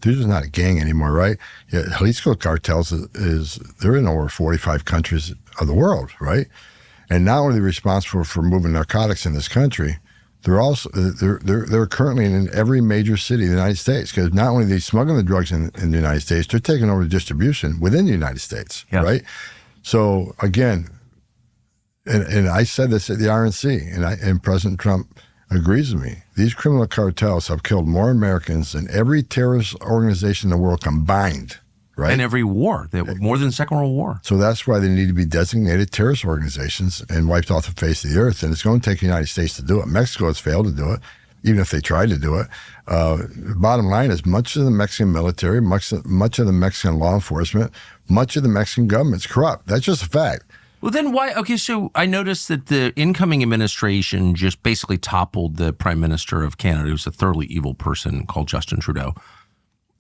They're just not a gang anymore, right? Yeah, Jalisco Cartels they're in over 45 countries of the world, right? And not only are they responsible for moving narcotics in this country, they're currently in every major city in the United States, because not only are they smuggling the drugs in the United States, they're taking over the distribution within the United States, right? So again, and I said this at the RNC, and President Trump agrees with me. These criminal cartels have killed more Americans than every terrorist organization in the world combined, right? And every war, more than the Second World War. So that's why they need to be designated terrorist organizations and wiped off the face of the earth. And it's going to take the United States to do it. Mexico has failed to do it, even if they tried to do it. Bottom line is, much of the Mexican military, much of the Mexican law enforcement, much of the Mexican government's corrupt. That's just a fact. Well, then why? Okay, so I noticed that the incoming administration just basically toppled the Prime Minister of Canada, who's a thoroughly evil person called Justin Trudeau,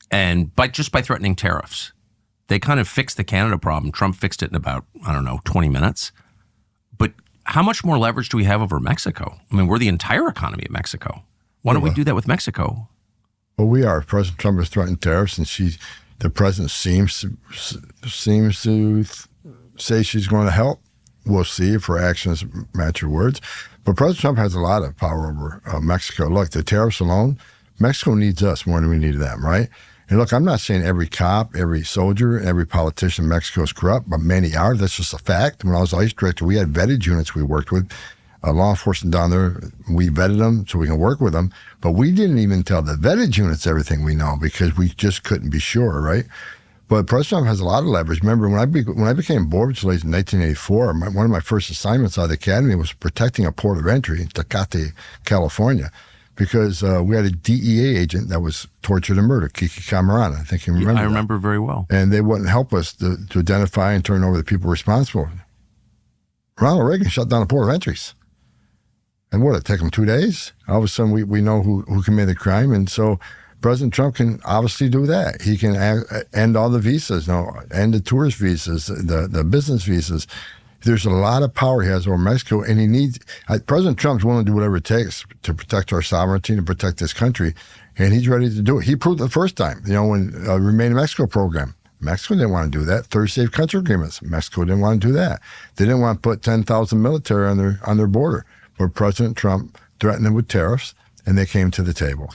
and just by threatening tariffs. They kind of fixed the Canada problem. Trump fixed it in about, 20 minutes. But how much more leverage do we have over Mexico? I mean, we're the entire economy of Mexico. Why don't we do that with Mexico? Well, we are. President Trump has threatened tariffs, and the president seems to say she's going to help. We'll see if her actions match her words. But President Trump has a lot of power over Mexico. Look, the tariffs alone, Mexico needs us more than we need them, right? And look, I'm not saying every cop, every soldier, every politician in Mexico is corrupt, but many are. That's just a fact. When I was ICE director, we had vetted units we worked with, law enforcement down there. We vetted them so we can work with them. But we didn't even tell the vetted units everything we know, because we just couldn't be sure, right? But President Trump has a lot of leverage. Remember, when I became board vigilante in 1984, one of my first assignments out of the academy was protecting a port of entry in Tecate, California, because we had a DEA agent that was tortured and murdered, Kiki Camarena. I think you remember. I remember very well. And they wouldn't help us to identify and turn over the people responsible. Ronald Reagan shut down a port of entries. And what, it take them 2 days? All of a sudden, we know who committed the crime. And so President Trump can obviously do that. He can end all the visas, end the tourist visas, the business visas. There's a lot of power he has over Mexico, and President Trump's willing to do whatever it takes to protect our sovereignty, to protect this country, and he's ready to do it. He proved it the first time, when Remain in Mexico program. Mexico didn't want to do that. Third safe country agreements. Mexico didn't want to do that. They didn't want to put 10,000 military on their border. But President Trump threatened them with tariffs, and they came to the table.